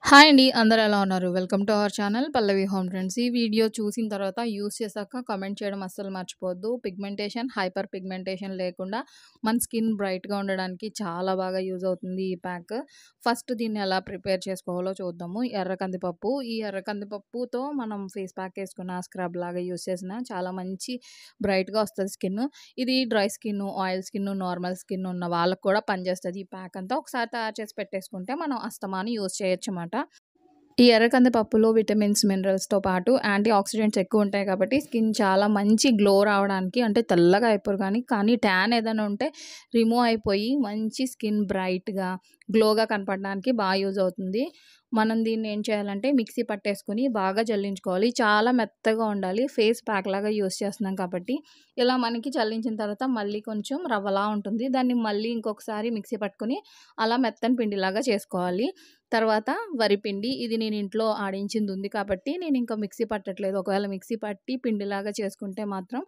Hi అండి. అందరూ ఎలా ఉన్నారు? Welcome to our channel Pallavi home trends. ఈ వీడియో చూసిన తర్వాత యూజ్ చేశాక కామెంట్ చేయడం అస్సలు మర్చిపోవద్దు. పిగ్మెంటేషన్, హైపర్ పిగ్మెంటేషన్ లేకుండా మన స్కిన్ బ్రైట్‌గా ఉండడానికి చాలా బాగా యూజ్ అవుతుంది ఈ ప్యాక్. ఫస్ట్ దీన్ని ఎలా ప్రిపేర్ చేసుకోవాలో చూద్దాము. ఎర్ర కందిపప్పు. ఈ ఎర్ర కందిపప్పుతో మనం ఫేస్ ప్యాక్ ఏసుకున్న, స్క్రబ్ లాగా యూజ్ చేసినా చాలా మంచి బ్రైట్‌గా వస్తది స్కిన్. ఇది dry skin, oil skin, normal skin ఉన్న వాళ్ళకి కూడా పనిచేస్తది ఈ ప్యాక్ అంతా. ఒకసారి తయారు చేసి పెట్టేసుకుంటే మనం అస్తమాను యూజ్ చేయొచ్చన్నమాట. ఈ ఎర్ర కందిపప్పులో విటమిన్స్, మినరల్స్‌తో పాటు యాంటీ ఆక్సిడెంట్స్ ఎక్కువుంటాయి కాబట్టి స్కిన్ చాలా మంచి గ్లో రావడానికి అంటే తెల్లగా అయిపోరు కానీ ట్యాన్ ఏదైనా ఉంటే రిమూవ్ అయిపోయి మంచి స్కిన్ బ్రైట్‌గా, గ్లోగా కనపడడానికి యూజ్ అవుతుంది. మనం దీన్ని ఏం చేయాలంటే మిక్సీ పట్టేసుకొని బాగా జల్లించుకోవాలి. చాలా మెత్తగా ఉండాలి. ఫేస్ ప్యాక్ లాగా యూజ్ చేస్తున్నాం కాబట్టి ఇలా మనకి చల్లించిన తర్వాత మళ్ళీ కొంచెం రవ్వలా ఉంటుంది. దాన్ని మళ్ళీ ఇంకొకసారి మిక్సీ పట్టుకొని అలా మెత్తని పిండిలాగా చేసుకోవాలి. తర్వాత వరిపిండి. ఇది నేను ఇంట్లో ఆడించింది ఉంది కాబట్టి నేను ఇంకా మిక్సీ పట్టట్లేదు. ఒకవేళ మిక్సీ పట్టి పిండిలాగా చేసుకుంటే మాత్రం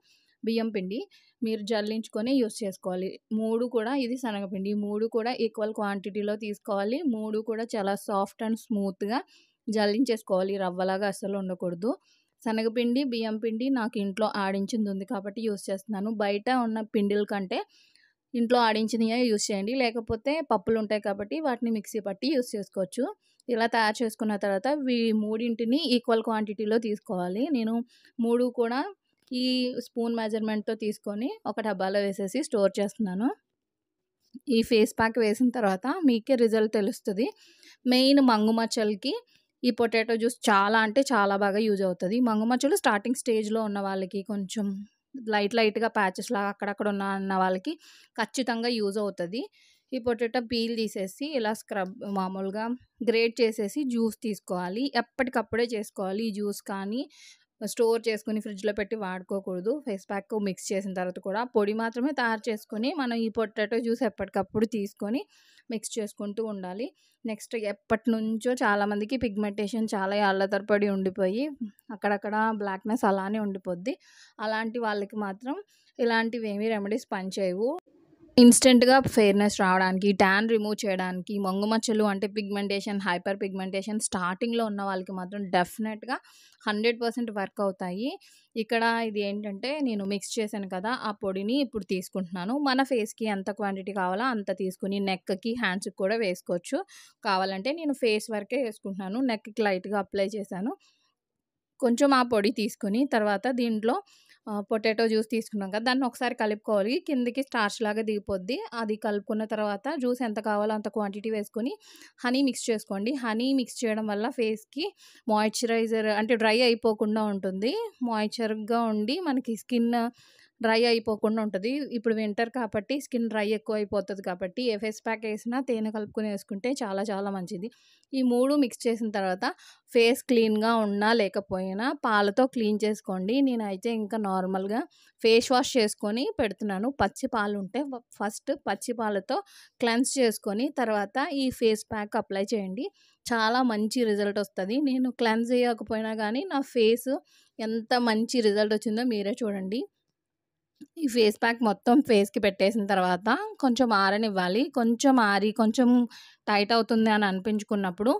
బియ్యం పిండి మీరు జల్లించుకొని యూజ్ చేసుకోవాలి. 3 కూడా ఇది శనగపిండి. 3 కూడా ఈక్వల్ క్వాంటిటీలో తీసుకోవాలి. 3 కూడా చాలా సాఫ్ట్ అండ్ స్మూత్‌గా జల్లించేసుకోవాలి. రవ్వలాగా అస్సలు ఉండకూడదు. శనగపిండి, బియ్యం పిండి నాకు ఇంట్లో ఆడించింది ఉంది కాబట్టి యూజ్ చేస్తున్నాను. బయట ఉన్న పిండిల కంటే ఇంట్లో ఆడించినయే యూజ్ చేయండి. లేకపోతే పప్పులుంటాయి కాబట్టి వాటిని మిక్సీ పట్టి యూజ్ చేసుకోవచ్చు. ఇలా తయారు చేసుకున్న తర్వాత మూడింటిని ఈక్వల్ క్వాంటిటీలో తీసుకోవాలి. నేను 3 కూడా ఈ స్పూన్ మెజర్‌మెంట్‌తో తీసుకొని ఒక డబ్బాలో వేసేసి స్టోర్ చేస్తున్నాను. ఈ ఫేస్ ప్యాక్ వేసిన తర్వాత మీకే రిజల్ట్ తెలుస్తది. మెయిన్ మంగు మచ్చలకి ఈ పొటాటో జ్యూస్ చాలా అంటే చాలా బాగా యూజ్ అవుతది. మంగు మచ్చలు స్టార్టింగ్ స్టేజ్‌లో ఉన్న వాళ్ళకి కొంచెం లైట్‌గా ప్యాచెస్‌లాగా అక్కడక్కడ అన్న వాళ్ళకి ఖచ్చితంగా యూజ్ అవుతది. ఈ పొటాటో పీల్ తీసేసి ఇలా స్క్రబ్ మామూలుగా గ్రేట్ చేసేసి జ్యూస్ తీసుకోవాలి. ఎప్పటికప్పుడే చేసుకోవాలి. ఈ జ్యూస్ కానీ స్టోర్ చేసుకొని ఫ్రిడ్జ్‌లో పెట్టి వాడుకోకూడదు. ఫేస్ ప్యాక్ మిక్స్ చేసిన తర్వాత కూడా పొడి మాత్రమే తయారు చేసుకొని మనం ఈ పొటాటో జ్యూస్ ఎప్పటికప్పుడు తీసుకొని మిక్స్ చేసుకుంటూ ఉండాలి. నెక్స్ట్ ఎప్పటినుంచో చాలామందికి పిగ్మెంటేషన్ చాలా ఏళ్ల తరబడి ఉండిపోయి అక్కడక్కడ బ్లాక్‌నెస్ అలానే ఉండిపోద్ది. అలాంటి వాళ్ళకి మాత్రం ఇలాంటివేమీ రెమెడీస్ పనిచేయవు. ఇన్‌స్టెంట్‌గా ఫెయిర్‌నెస్ రావడానికి, ట్యాన్ రిమూవ్ చేయడానికి, మొంగు మచ్చలు అంటే పిగ్మెంటేషన్, హైపర్ పిగ్మెంటేషన్ స్టార్టింగ్‌లో ఉన్న వాళ్ళకి మాత్రం డెఫినెట్‌గా 100% వర్క్ అవుతాయి. ఇక్కడ ఇది ఏంటంటే నేను మిక్స్ చేశాను కదా! ఆ పొడిని ఇప్పుడు తీసుకుంటున్నాను. మన ఫేస్‌కి ఎంత క్వాంటిటీ కావాలో అంత తీసుకొని నెక్‌కి, హ్యాండ్స్‌కి కూడా వేసుకోవచ్చు. కావాలంటే నేను ఫేస్ వరకే వేసుకుంటున్నాను. నెక్‌కి లైట్‌గా అప్లై చేశాను. కొంచెం ఆ పొడి తీసుకొని తర్వాత దీంట్లో పొటాటో జ్యూస్ తీసుకున్నాం కదా! దాన్ని ఒకసారి కలుపుకోవాలి. కిందకి స్టార్చ్‌లాగా దిగిపోద్ది. అది కలుపుకున్న తర్వాత జ్యూస్ ఎంత కావాలో అంత క్వాంటిటీ వేసుకొని హనీ మిక్స్ చేసుకోండి. హనీ మిక్స్ చేయడం వల్ల ఫేస్‌కి మాయిశ్చరైజర్ అంటే డ్రై అయిపోకుండా ఉంటుంది. మాయిశ్చర్‌గా ఉండి మనకి స్కిన్ డ్రై అయిపోకుండా ఉంటది. ఇప్పుడు వింటర్ కాబట్టి స్కిన్ డ్రై ఎక్కువైపోతది కాబట్టి ఏ ఫేస్ ప్యాక్ ఏసినా తేనె కలుపుకొని వేసుకుంటే చాలా చాలా మంచిది. ఈ 3 మిక్స్ చేసిన తర్వాత ఫేస్ క్లీన్‌గా ఉన్నా లేకపోయినా పాలతో క్లీన్ చేసుకోండి. నేనైతే ఇంకా నార్మల్‌గా ఫేస్ వాష్ చేసుకొని పెడుతున్నాను. పచ్చి పాలుంటే ఫస్ట్ పచ్చి పాలతో క్లెన్స్ చేసుకొని తర్వాత ఈ ఫేస్ ప్యాక్ అప్లై చేయండి. చాలా మంచి రిజల్ట్ వస్తది. నేను క్లెన్స్ చేయకపోయినా గానీ నా ఫేస్ ఎంత మంచి రిజల్ట్ వచ్చిందో మీరే చూడండి. ఈ ఫేస్ ప్యాక్ మొత్తం ఫేస్‌కి పెట్టేసిన తర్వాత కొంచెం ఆరనివ్వాలి. కొంచెం ఆరి కొంచెం టైట్ అవుతుంది అని అనిపించుకున్నప్పుడు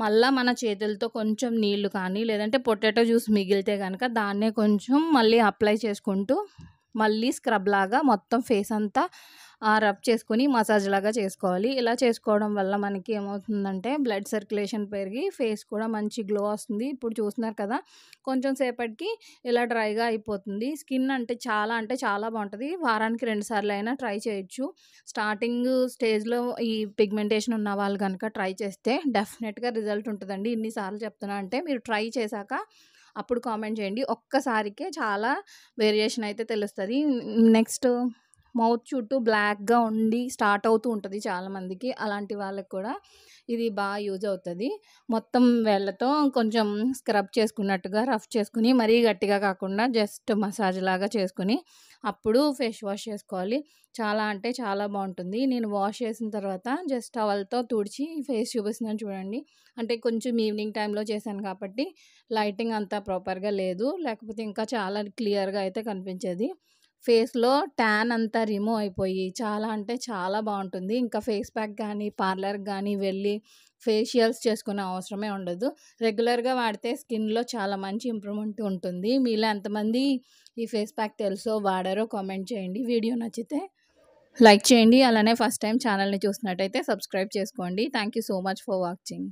మళ్ళా మన చేతులతో కొంచెం నీళ్లు కానీ లేదంటే పొటాటో జ్యూస్ మిగిలితే గనక దాన్నే కొంచెం మళ్ళీ అప్లై చేసుకుంటూ మళ్ళీ స్క్రబ్ లాగా మొత్తం ఫేస్ అంతా రబ్ చేసుకొని మసాజ్ లాగా చేసుకోవాలి. ఇలా చేసుకోవడం వల్ల మనకి ఏమవుతుందంటే బ్లడ్ సర్క్యులేషన్ పెరిగి ఫేస్ కూడా మంచి గ్లో వస్తుంది. ఇప్పుడు చూస్తున్నారు కదా! కొంచెం సేపటికి ఇలా డ్రైగా అయిపోతుంది. స్కిన్ అంటే చాలా బావుంటది. వారానికి 2 సార్లయినా ట్రై చేయొచ్చు. స్టార్టింగ్ స్టేజ్‌లో ఈ పిగ్మెంటేషన్ ఉన్న వాళ్ళు గనక ట్రై చేస్తే డెఫినెట్‌గా రిజల్ట్ ఉంటదండి. ఇన్ని సార్లు చెప్తున్నా అంటే మీరు ట్రై చేశాక అప్పుడు కామెంట్ చేయండి. ఒక్కసారికే చాలా వేరియేషన్ అయితే తెలుస్తది. నెక్స్ట్ మౌత్ చుట్టూ బ్లాక్‌గా ఉండి స్టార్ట్ అవుతూ ఉంటది చాలామందికి. అలాంటి వాళ్ళకి కూడా ఇది యూజ్ అవుతది. మొత్తం వేళ్ళతో కొంచెం స్క్రబ్ చేసుకున్నట్టుగా రఫ్ చేసుకొని మరీ గట్టిగా కాకుండా జస్ట్ మసాజ్ లాగా చేసుకొని అప్పుడు ఫేస్ వాష్ చేసుకోవాలి. చాలా అంటే చాలా బావుంటుంది. నేను వాష్ చేసిన తర్వాత జస్ట్ టవల్‌తో తుడిచి ఫేస్ చూపిస్తున్నాను చూడండి. అంటే కొంచెం ఈవినింగ్ టైంలో చేశాను కాబట్టి లైటింగ్ అంతా ప్రాపర్‌గా లేదు. లేకపోతే ఇంకా చాలా క్లియర్‌గా అయితే కనిపించేది. ఫేస్‌లో ట్యాన్ అంతా రిమూవ్ అయిపోయి చాలా అంటే చాలా బావుంటుంది. ఇంకా ఫేస్ ప్యాక్ గానీ, పార్లర్‌కి గానీ వెళ్ళి ఫేషియల్స్ చేసుకునే అవసరమే ఉండదు. రెగ్యులర్‌గా వాడితే స్కిన్‌లో చాలా మంచి ఇంప్రూవ్‌మెంట్ ఉంటుంది. మీలో ఎంతమంది ఈ ఫేస్ ప్యాక్ తెలుసో వాడారో కామెంట్ చేయండి. వీడియో నచ్చితే లైక్ చేయండి. అలానే ఫస్ట్ టైం ఛానల్‌ని చూసినట్టయితే సబ్స్క్రైబ్ చేసుకోండి. Thank you so much for watching.